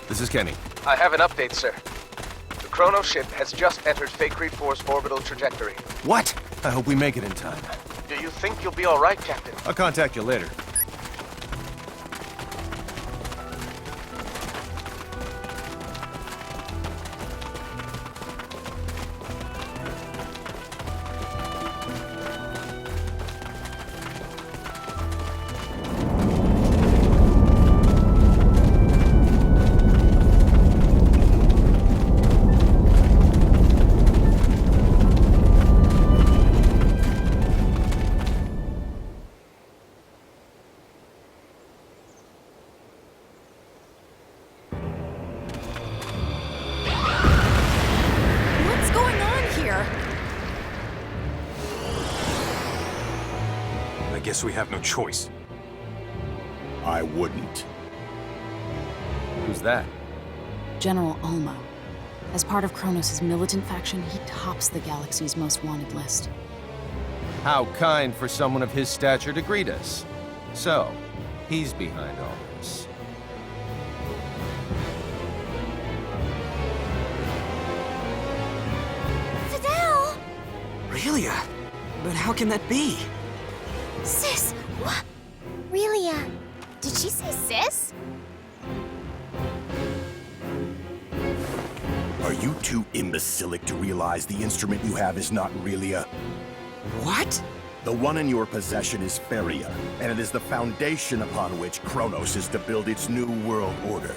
This is Kenny. I have an update, sir. The Chrono ship has just entered Faycreed 4's orbital trajectory. What? I hope we make it in time. Do you think you'll be all right, Captain? I'll contact you later. I guess we have no choice. I wouldn't. Who's that? General Ulmo. As part of Kronos' militant faction, he tops the galaxy's most wanted list. How kind for someone of his stature to greet us. So, he's behind all this. Fidel! Relia? But how can that be? Sis! What? Relia? Did she say sis? Are you too imbecilic to realize the instrument you have is not Relia? What? The one in your possession is Feria, and it is the foundation upon which Kronos is to build its new world order.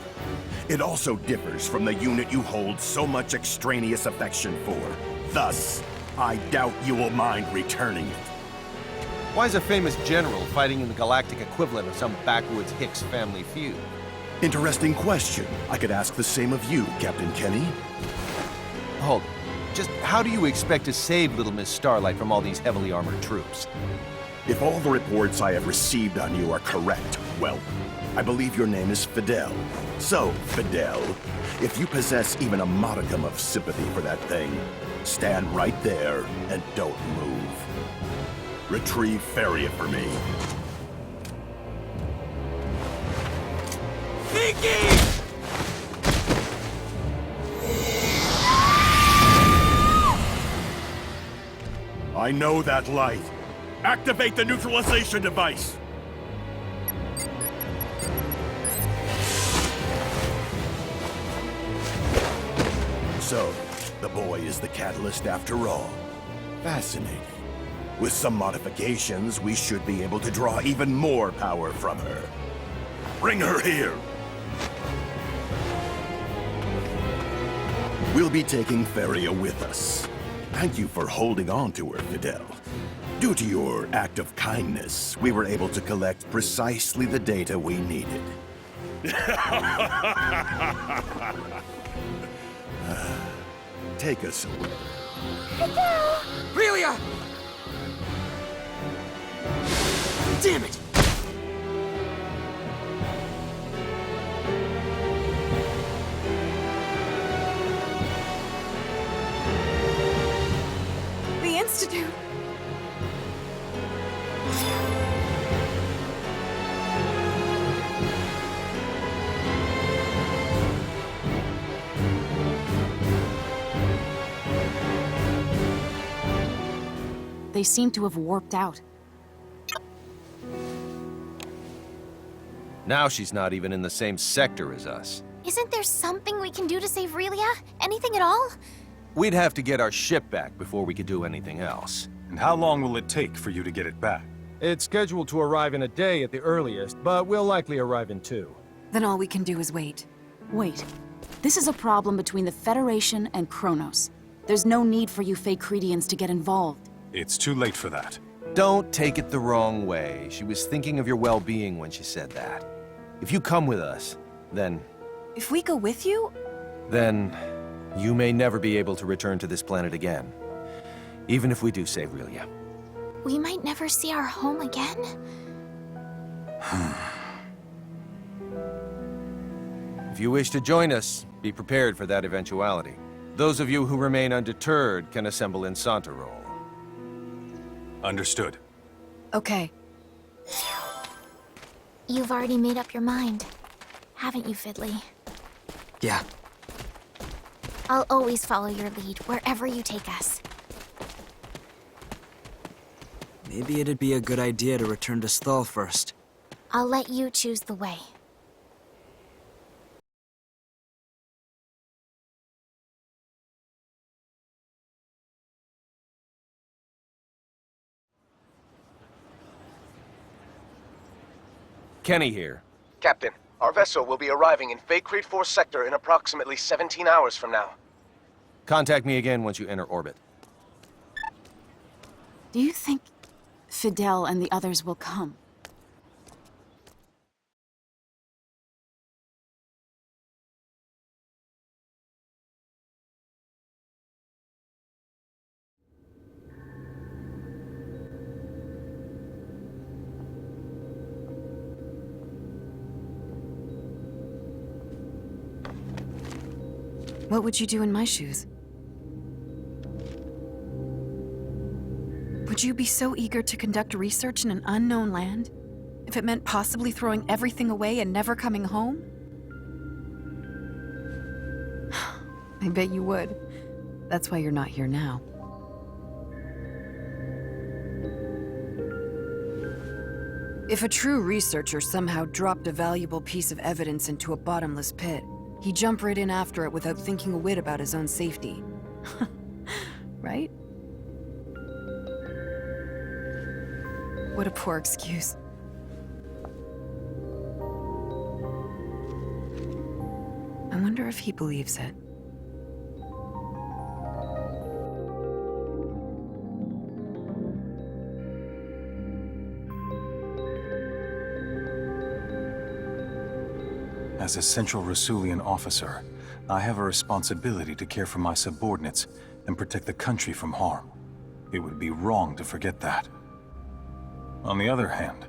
It also differs from the unit you hold so much extraneous affection for. Thus, I doubt you will mind returning it. Why is a famous general fighting in the galactic equivalent of some backwoods Hicks family feud? Interesting question. I could ask the same of you, Captain Kenny. Hold. Just how do you expect to save little Miss Starlight from all these heavily armored troops? If all the reports I have received on you are correct, well, I believe your name is Fidel. So, Fidel, if you possess even a modicum of sympathy for that thing, stand right there and don't move. Retrieve Feria for me. Vicky! I know that light. Activate the neutralization device. So, the boy is the catalyst after all. Fascinating. With some modifications, we should be able to draw even more power from her. Bring her here! We'll be taking Feria with us. Thank you for holding on to her, Fidel. Due to your act of kindness, we were able to collect precisely the data we needed. Take us away. Fidel! Relia! Damn it! The Institute! They seem to have warped out. Now she's not even in the same sector as us. Isn't there something we can do to save Relia? Anything at all? We'd have to get our ship back before we could do anything else. And how long will it take for you to get it back? It's scheduled to arrive in a day at the earliest, but we'll likely arrive in 2. Then all we can do is wait. Wait. This is a problem between the Federation and Kronos. There's no need for you Faycreedians to get involved. It's too late for that. Don't take it the wrong way. She was thinking of your well-being when she said that. If you come with us, then If we go with you? then you may never be able to return to this planet again. Even if we do save Relia. We might never see our home again. If you wish to join us, be prepared for that eventuality. Those of you who remain undeterred can assemble in Santarol. Understood. Okay. You've already made up your mind, haven't you, Fiddly? Yeah. I'll always follow your lead wherever you take us. Maybe it'd be a good idea to return to Sthal first. I'll let you choose the way. Kenny here. Captain, our vessel will be arriving in Faycreed 4 sector in approximately 17 hours from now. Contact me again once you enter orbit. Do you think Fidel and the others will come? What would you do in my shoes? Would you be so eager to conduct research in an unknown land? If it meant possibly throwing everything away and never coming home? I bet you would. That's why you're not here now. If a true researcher somehow dropped a valuable piece of evidence into a bottomless pit, he'd jump right in after it without thinking a whit about his own safety. Right? What a poor excuse. I wonder if he believes it. As a Central Rasulian officer, I have a responsibility to care for my subordinates and protect the country from harm. It would be wrong to forget that. On the other hand,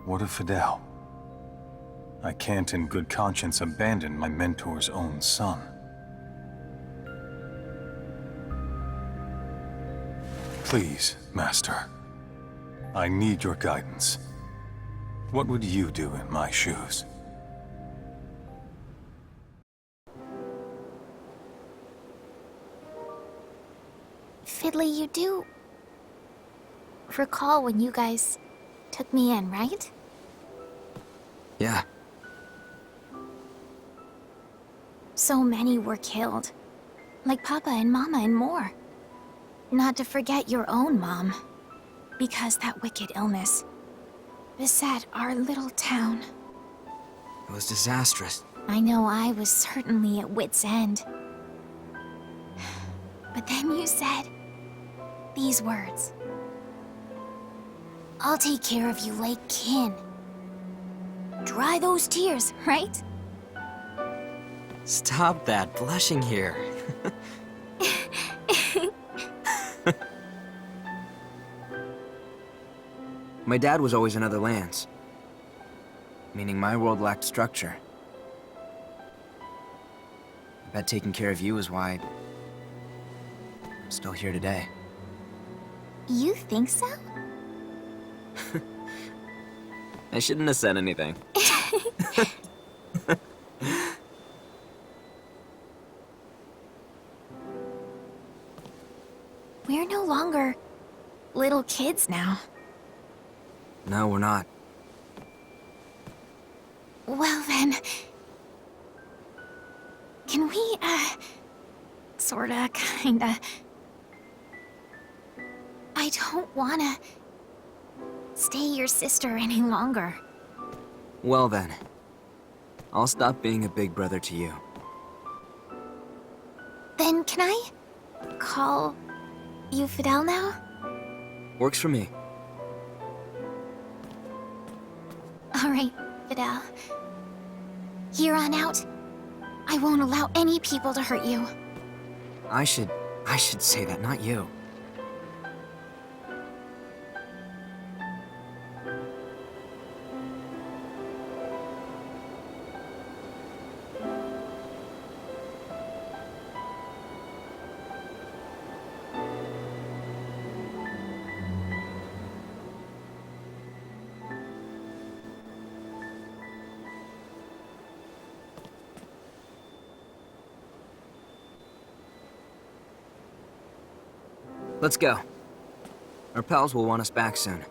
what of Fidel? I can't in good conscience abandon my mentor's own son. Please, Master. I need your guidance. What would you do in my shoes? Fiddly, you do recall when you guys took me in, right? Yeah. So many were killed. Like Papa and Mama and more. Not to forget your own mom. Because that wicked illness beset our little town. It was disastrous. I know I was certainly at wit's end. But then you said these words. I'll take care of you like kin. Dry those tears, right? Stop that blushing here. My dad was always in other lands. Meaning my world lacked structure. I bet taking care of you is why I'm still here today. You think so? I shouldn't have said anything. We're no longer little kids now. No, we're not. Well then, can we, sorta, kinda... I don't wanna stay your sister any longer. Well then, I'll stop being a big brother to you. Then can I call you Fidel now? Works for me. All right, Fidel. Here on out, I won't allow any people to hurt you. I should say that, not you. Let's go. Our pals will want us back soon.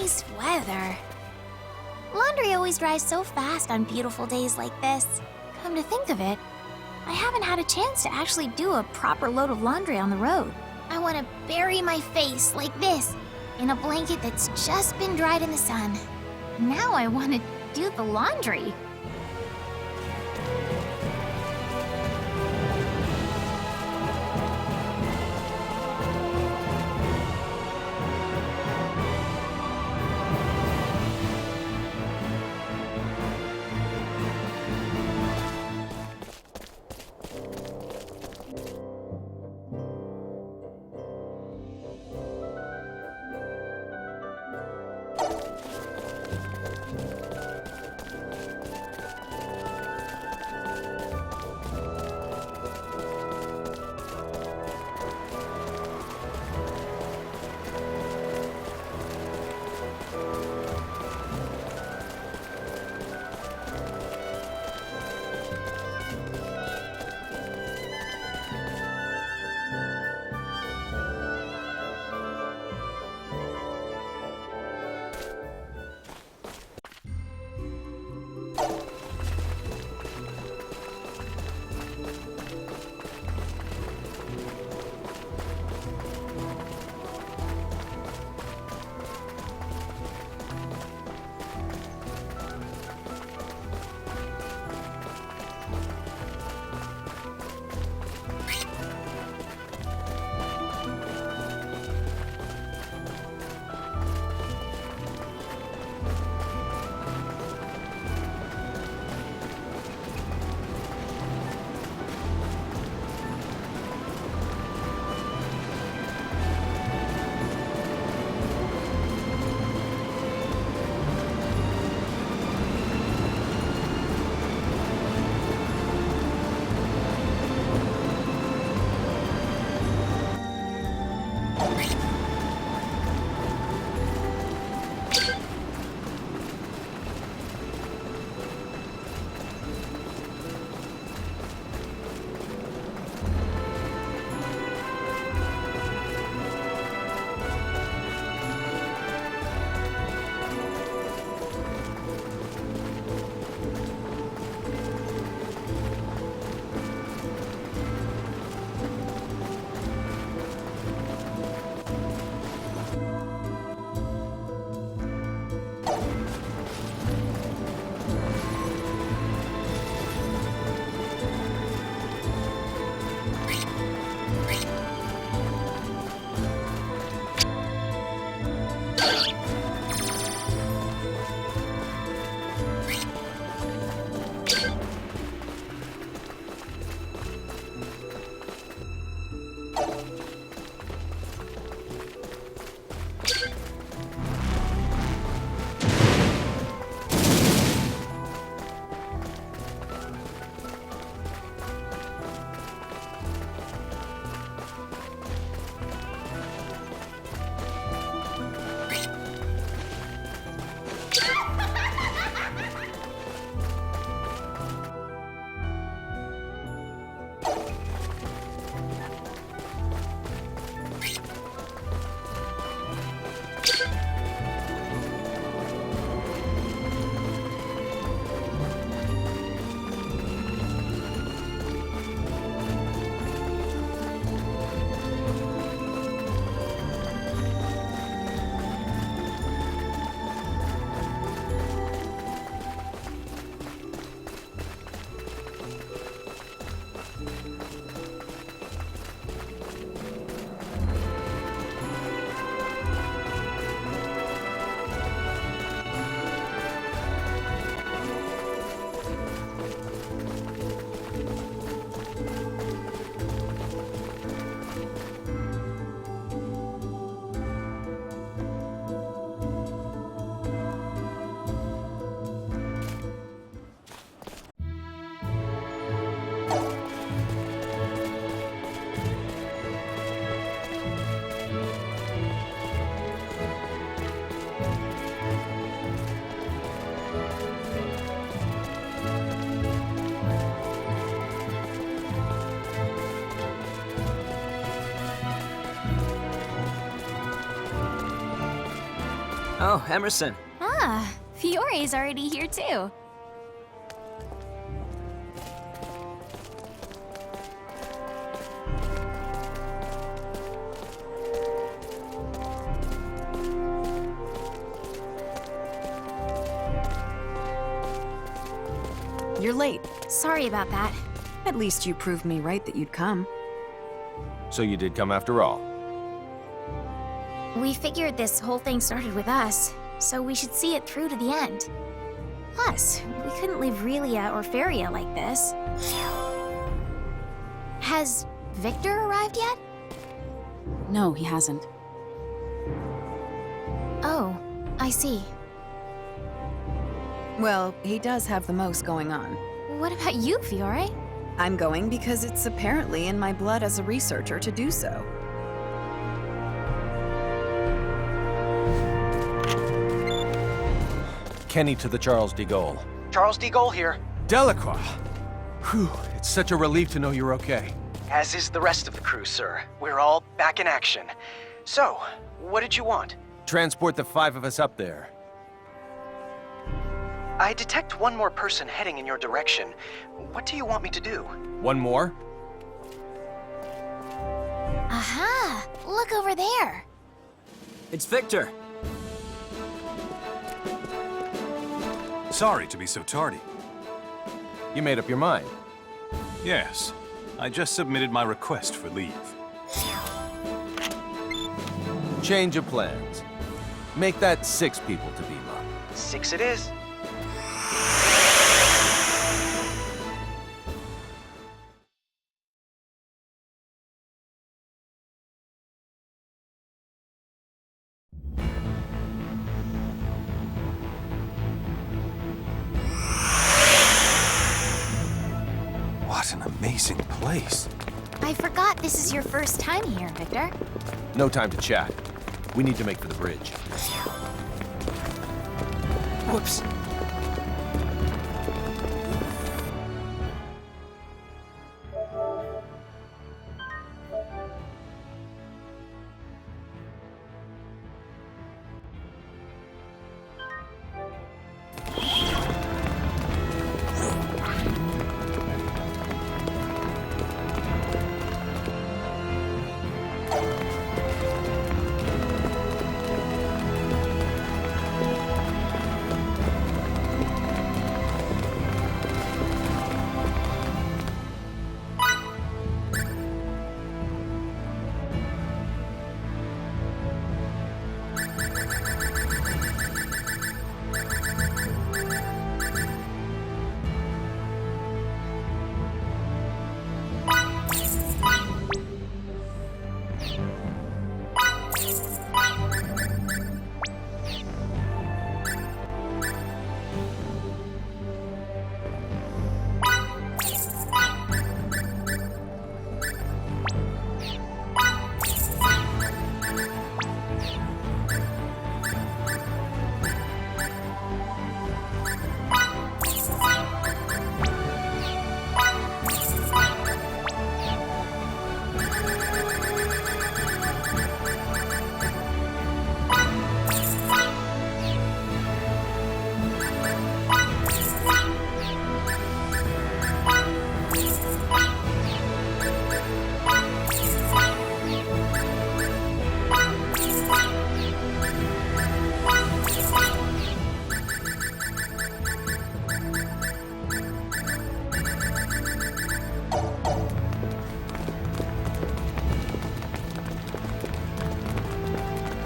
nice weather. Laundry always dries so fast on beautiful days like this. Come to think of it, I haven't had a chance to actually do a proper load of laundry on the road. I want to bury my face like this in a blanket that's just been dried in the sun. Now I want to do the laundry. Oh, Emerson. Ah, Fiore's already here too. You're late. Sorry about that. At least you proved me right that you'd come. So you did come after all. We figured this whole thing started with us, so we should see it through to the end. Plus, we couldn't leave Relia or Feria like this. Has Victor arrived yet? No, he hasn't. Oh, I see. Well, he does have the most going on. What about you, Fiore? I'm going because it's apparently in my blood as a researcher to do so. Kenny to the Charles de Gaulle. Charles de Gaulle here, Delacroix! Whew, it's such a relief to know you're okay. as is the rest of the crew, sir. We're all back in action. So, what did you want? Transport the 5 of us up there. I detect one more person heading in your direction. What do you want me to do? One more? Aha! Look over there! It's Victor. Sorry to be so tardy. You made up your mind. Yes, I just submitted my request for leave. Change of plans. Make that 6 people to beam up. 6 it is. What an amazing place. I forgot this is your first time here, Victor. No time to chat. We need to make for the bridge. Whoops.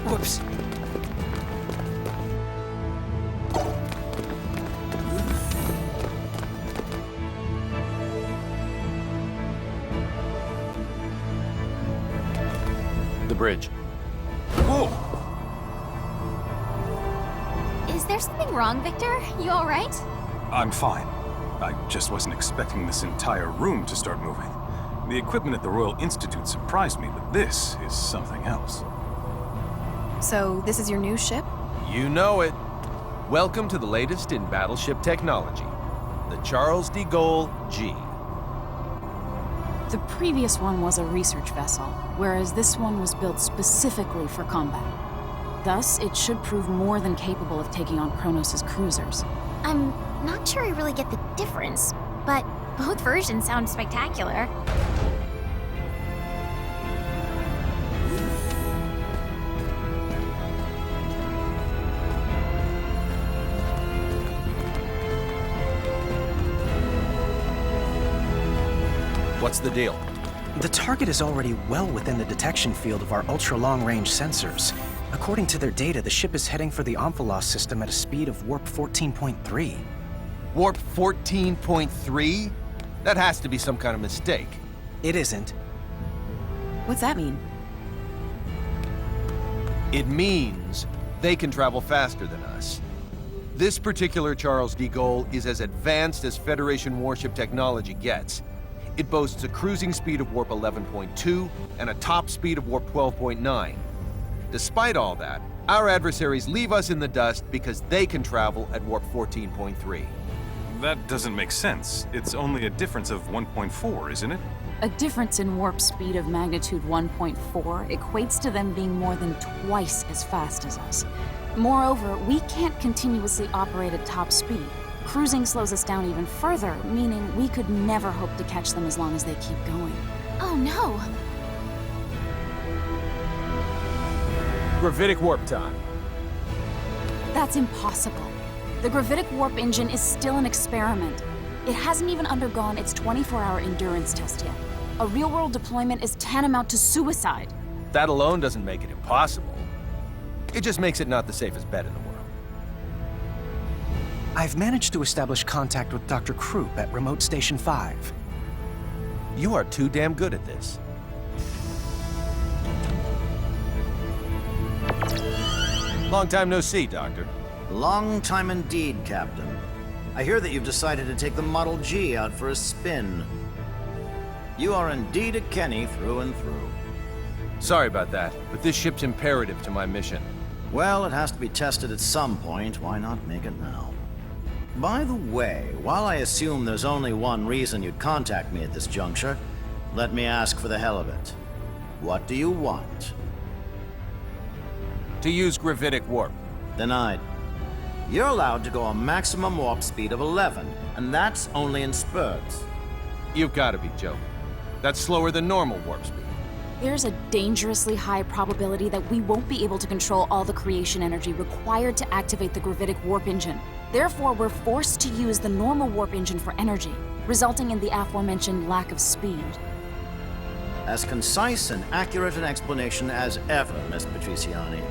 Whoops. The bridge. Whoa! Is there something wrong, Victor? You alright? I'm fine. I just wasn't expecting this entire room to start moving. The equipment at the Royal Institute surprised me, but this is something else. So, this is your new ship? You know it. Welcome to the latest in battleship technology. The Charles de Gaulle G. The previous one was a research vessel, whereas this one was built specifically for combat. Thus, it should prove more than capable of taking on Kronos' cruisers. I'm not sure I really get the difference, but both versions sound spectacular. What's the deal? The target is already well within the detection field of our ultra-long-range sensors. According to their data, the ship is heading for the Omphalos system at a speed of warp 14.3. Warp 14.3? That has to be some kind of mistake. It isn't. What's that mean? It means they can travel faster than us. This particular Charles D. Gaulle is as advanced as Federation warship technology gets. It boasts a cruising speed of warp 11.2 and a top speed of warp 12.9. Despite all that, our adversaries leave us in the dust because they can travel at warp 14.3. That doesn't make sense. It's only a difference of 1.4, isn't it? A difference in warp speed of magnitude 1.4 equates to them being more than twice as fast as us. Moreover, we can't continuously operate at top speed. Cruising slows us down even further, meaning we could never hope to catch them as long as they keep going. Oh no! Gravitic warp time. That's impossible. The gravitic warp engine is still an experiment. It hasn't even undergone its 24-hour endurance test yet. A real-world deployment is tantamount to suicide. That alone doesn't make it impossible. It just makes it not the safest bet in the world. I've managed to establish contact with Dr. Krupp at Remote Station 5. You are too damn good at this. Long time no see, Doctor. Long time indeed, Captain. I hear that you've decided to take the Model G out for a spin. You are indeed a Kenny through and through. Sorry about that, but this ship's imperative to my mission. Well, it has to be tested at some point. Why not make it now? By the way, while I assume there's only one reason you'd contact me at this juncture, let me ask for the hell of it. What do you want? To use gravitic warp. Denied. You're allowed to go a maximum warp speed of 11, and that's only in spurts. You've got to be joking. That's slower than normal warp speed. There's a dangerously high probability that we won't be able to control all the creation energy required to activate the gravitic warp engine. Therefore, we're forced to use the normal warp engine for energy, resulting in the aforementioned lack of speed. As concise and accurate an explanation as ever, Miss Patriciani.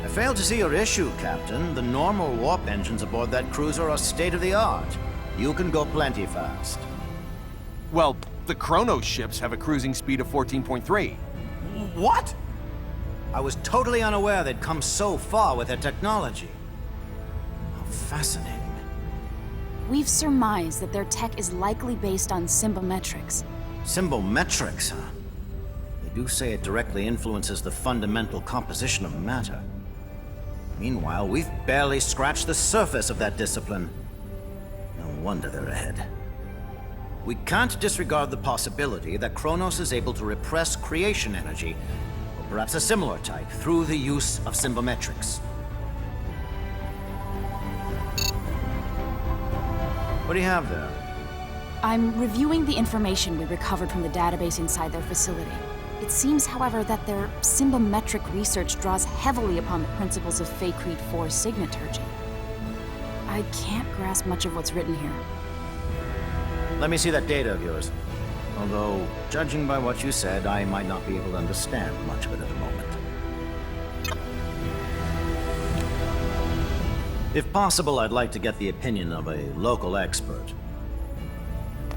I fail to see your issue, Captain. The normal warp engines aboard that cruiser are state-of-the-art. You can go plenty fast. Well, the Kronos ships have a cruising speed of 14.3. What? I was totally unaware they'd come so far with their technology. How fascinating. We've surmised that their tech is likely based on symbometrics. Symbometrics, huh? They do say it directly influences the fundamental composition of matter. Meanwhile, we've barely scratched the surface of that discipline. No wonder they're ahead. We can't disregard the possibility that Kronos is able to repress creation energy, or perhaps a similar type, through the use of symbometrics. What do you have there? I'm reviewing the information we recovered from the database inside their facility. It seems, however, that their symbometric research draws heavily upon the principles of Faycreed 4's signaturgy. I can't grasp much of what's written here. Let me see that data of yours. Although, judging by what you said, I might not be able to understand much of it at the moment. If possible, I'd like to get the opinion of a local expert.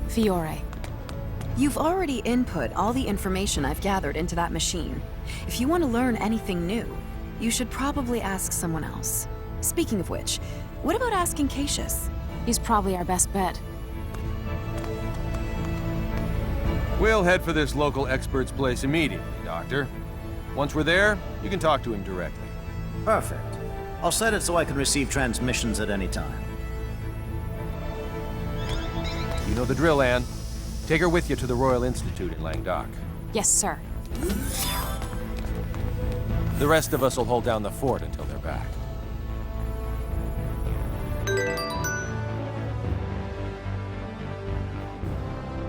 Fiore. You've already input all the information I've gathered into that machine. If you want to learn anything new, you should probably ask someone else. Speaking of which, what about asking Cassius? He's probably our best bet. We'll head for this local expert's place immediately, Doctor. Once we're there, you can talk to him directly. Perfect. I'll set it so I can receive transmissions at any time. You know the drill, Anne. Take her with you to the Royal Institute in Languedoc. Yes, sir. The rest of us will hold down the fort until they're back.